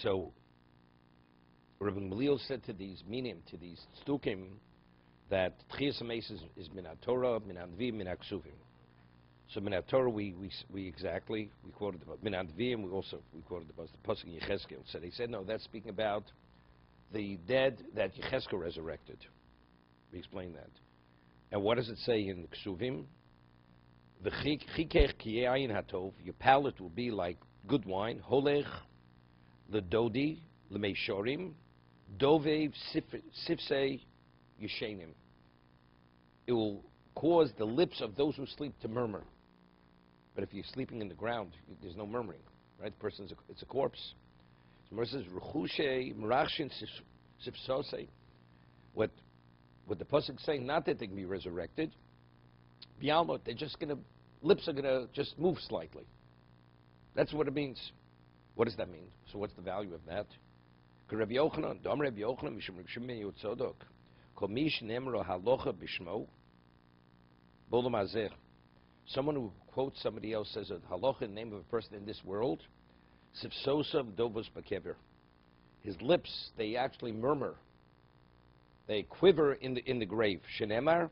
So Rabbi Gamliel said to these minim, to these stukim, that Tchias HaMeis is min HaTorah, min HaNevi'im, min HaKsuvim. So min HaTorah we quoted about min HaNevi'im, we quoted about the pasuk in Yechezkel. So they said no, that's speaking about the dead that Yechezkel resurrected. We explained that. And what does it say in Ksuvim? V'chikech ki yayin hatov, your palate will be like good wine. Holech ledodi lemeishorim, dovev sifsei yeshenim. It will cause the lips of those who sleep to murmur. But if you're sleeping in the ground, there's no murmuring, right? The person's it's a corpse. So Gemara says, "Ruchushe merachshin sifsosei." What the pasuk is saying, not that they can be resurrected. Bialmot, they're just lips are gonna just move slightly. That's what it means. What does that mean? So what's the value of that? Rabbi Yochanan, Dam Rabbi Yochanan, Mishum Rishimei Yotzodok, Kol Mish Nemro Halocha Bishmo, Bolam Azeh. Someone who quotes somebody else says a halacha in the name of a person in this world, Sifsosav Dovos Bakever. His lips, they actually murmur. They quiver in the grave. Shenemar,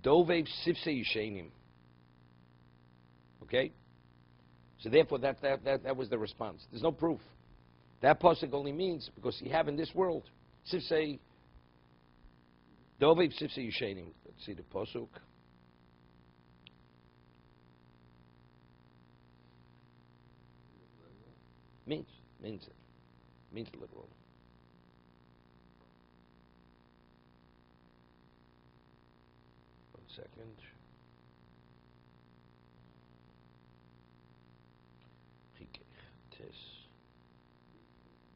Dovev Sifse Yishenim. Okay? So therefore that was the response. There's no proof. That pasuk only means because you have in this world. Sifse Dovev Sifse Yishenim. Let's see the pasuk. Means literal. One second.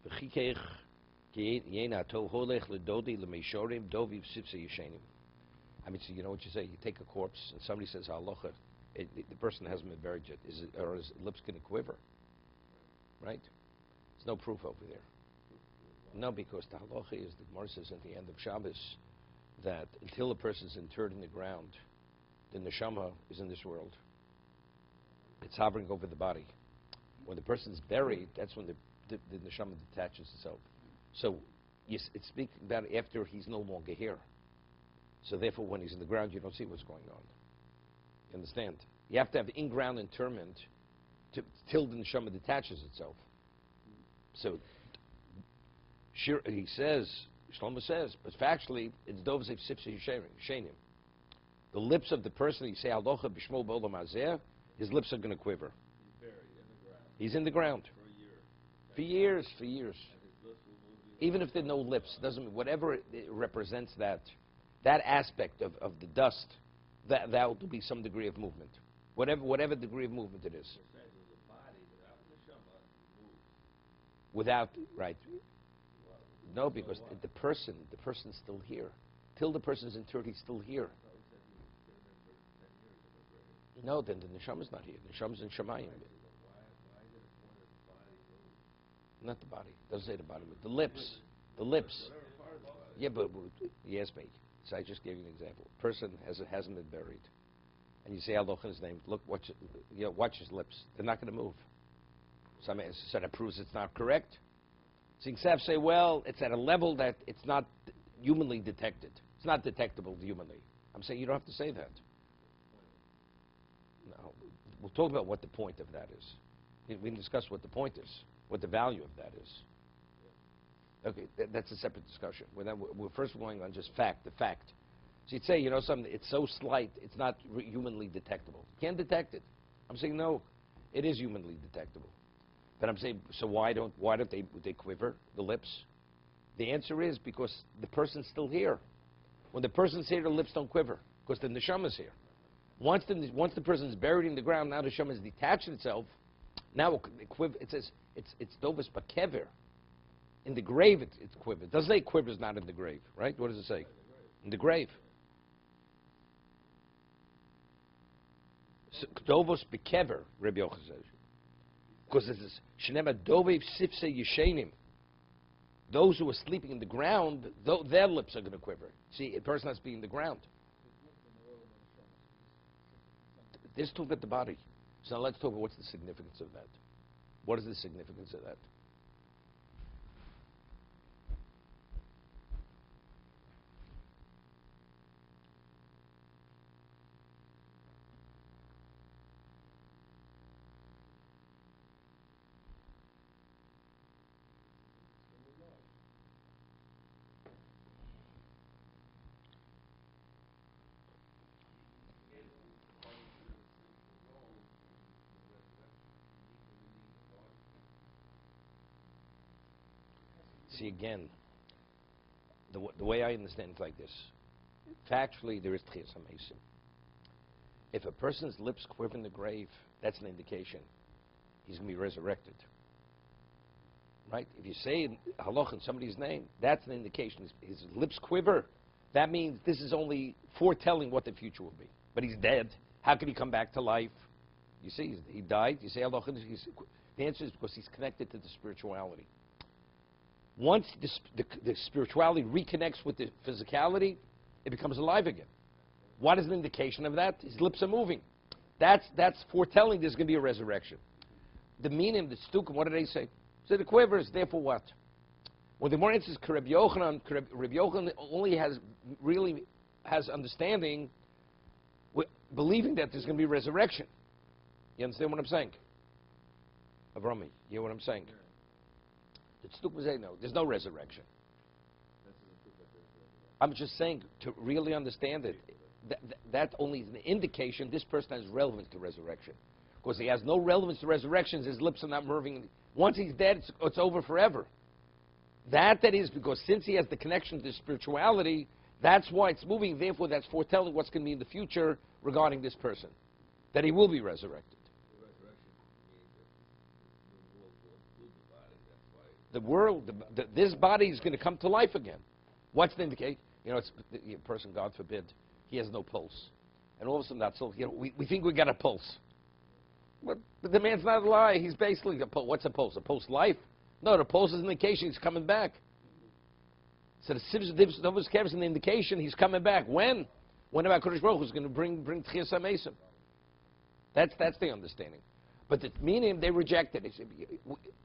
V'chikech yena to holech ledodi lemeishorim doviv sifse yishenim. I mean, so you know what you say? You take a corpse and somebody says halacha, the person hasn't been buried yet. Are his lips going to quiver? Right? There's no proof over there. No, because the halacha is, the Gemara says at the end of Shabbos, that until a person is interred in the ground, the neshama is in this world. It's hovering over the body. When the person's buried, that's when the neshama detaches itself. So it's speaking about after he's no longer here. So therefore, when he's in the ground, you don't see what's going on. You understand? You have to have in-ground interment till the neshama detaches itself. So he says, Shlomo says, but factually, it's Dovzei Sipsi Shenim. The lips of the person, you say, Alocha Bishmo Bo'olam Hazeh, his lips are going to quiver. He's buried in the ground. He's in the ground. For years. For years. Even if there are no lips, doesn't whatever it represents that aspect of the dust, that will be some degree of movement. Whatever degree of movement it is. Without, right. No, because the person's still here. Till the person's interred, he's still here. No, then the neshama's not here. The neshama's in Shemayim. Not the body. Doesn't say the body. But the lips. The lips. Yeah, but yes, mate. So I just gave you an example. A person hasn't been buried, and you say Aloch in his name. Look, watch his lips. They're not going to move. So that proves it's not correct. So you can say, well, it's at a level that it's not humanly detected. It's not detectable humanly. I'm saying you don't have to say that. No, we'll talk about what the point of that is. We can discuss what the point is, what the value of that is. Okay, that's a separate discussion. We're first going on just the fact. So you'd say, something, it's so slight, it's not humanly detectable. You can't detect it. I'm saying, no, it is humanly detectable. But I'm saying, so why don't they quiver, the lips? The answer is because the person's still here. When the person's here, the lips don't quiver, because the neshama's here. Once the person's buried in the ground, now the neshama has detached itself. Now it quiver. It says it's dovus bakever. In the grave, it's quiver. It doesn't say quiver is not in the grave, right? What does it say? In the grave. So, dovus bakever, Rabbi Yochanan says. Because this is Shnema Dovev Sifse Yeshenim. Those who are sleeping in the ground, their lips are going to quiver. See, a person has to be in the ground. This talk at the body. So now let's talk about what's the significance of that. What is the significance of that? see, again, the way I understand it like this. Factually, there is Tchias HaMeisim. If a person's lips quiver in the grave, that's an indication he's going to be resurrected. Right? If you say halach in somebody's name, that's an indication his lips quiver. That means this is only foretelling what the future will be. But he's dead. How can he come back to life? You see, he died. You say halach. The answer is because he's connected to the spirituality. Once the spirituality reconnects with the physicality, it becomes alive again. What is an indication of that? His lips are moving. That's foretelling there's going to be a resurrection. The meaning, the stukim, what do they say? So the quivers, therefore what? Well, the more answers, Rabbi Yochanan only has understanding, believing that there's going to be resurrection. You understand what I'm saying? Avrami, you hear what I'm saying? The stukim say no, there's no resurrection. I'm just saying, to really understand it, that only is an indication this person has relevance to resurrection. Because he has no relevance to resurrections, his lips are not moving. Once he's dead, it's over forever. That is because since he has the connection to spirituality, that's why it's moving. Therefore, that's foretelling what's going to be in the future regarding this person, that he will be resurrected. The world, this body is going to come to life again. What's the indication? You know, it's the person, God forbid, he has no pulse. And all of a sudden, that's all, you know, we think we got a pulse. But the man's not alive. He's basically a pulse. What's a pulse? A pulse life? No, the pulse is an indication he's coming back. So the Sivs Kev is an indication he's coming back. When? When about Kodesh Baruch Hu is going to bring Tchias HaMeisim. That's the understanding. But the meaning, they reject it.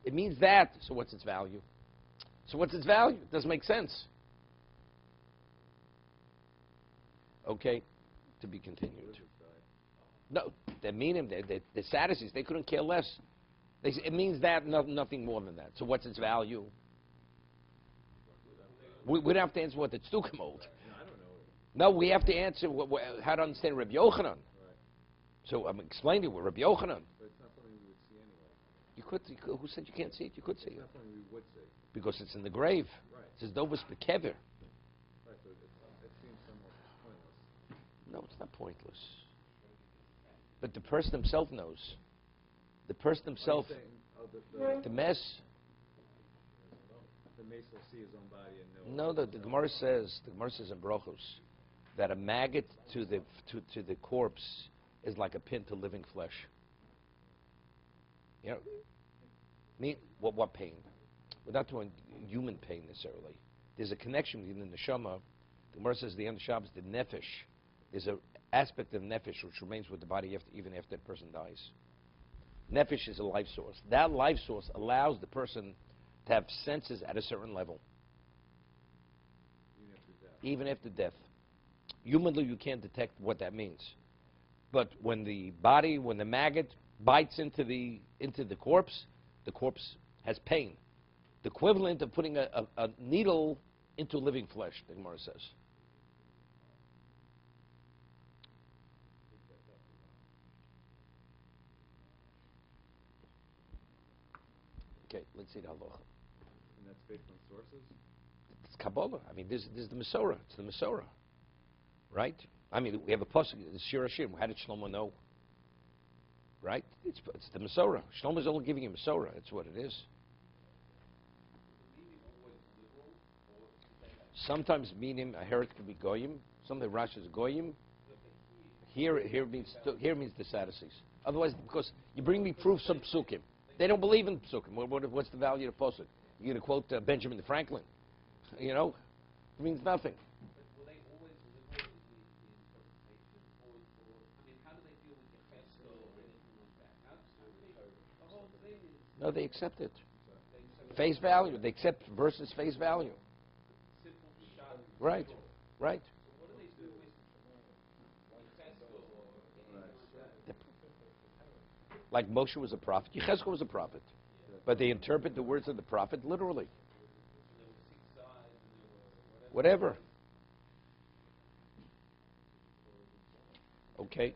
It means that. So what's its value? So what's its value? It doesn't make sense. Okay, to be continued. No, they mean him. The Sadducees, they couldn't care less. They say, it means that, nothing more than that. So what's its value? We don't have to answer what the Tzdukim hold. No, we have to answer how to understand Rabbi Yochanan. Right. So I'm explaining what Rabbi Yochanan. But it's not something we would see anyway. You could. Who said you can't see it? You could see it. It's not something we would see. Because it's in the grave. Right. It says Dovus Bekever. Right, so it seems somewhat pointless. No, it's not pointless. But the person himself knows. The person himself, the mess. The mace will see his own body and know. No, the Gemara says in Brochos that a maggot to the corpse is like a pin to living flesh. You know, what pain? We're not talking human pain necessarily. There's a connection between the neshama. The Gemara says at the end of Shabbos, the nefesh. There's an aspect of nefesh which remains with the body even after that person dies. Nefesh is a life source. That life source allows the person to have senses at a certain level. Even after death. Humanly, you can't detect what that means. But when the maggot bites into the corpse has pain. The equivalent of putting a needle into living flesh, the Gemara says. Okay, let's see the halacha. And that's based on sources? It's Kabbalah. I mean, there's the Masorah. It's the Masorah. Right? I mean, we have a pasuk, the Shir Hashim. How did Shlomo know? Right? It's the Masorah. Shlomo's only giving you Masorah. That's what it is. Sometimes meaning a heret can be goyim. Sometimes Rashi is goyim. Here means the Sadducees. Otherwise, because you bring me proofs of psukim. They don't believe in psukim. What's the value of the pasuk? You're going to quote Benjamin Franklin. You know? It means nothing. But will they always liberate the interpretation? Or, I mean, how do they deal with the chesto or anything like that? How do they, the whole thing is... No, they accept it. Face value. They accept versus face value. Simple shot. Right. Right. So what do they do with the chesto or Like Moshe was a prophet, Yechezkel was a prophet. But they interpret the words of the prophet literally. Whatever. Okay.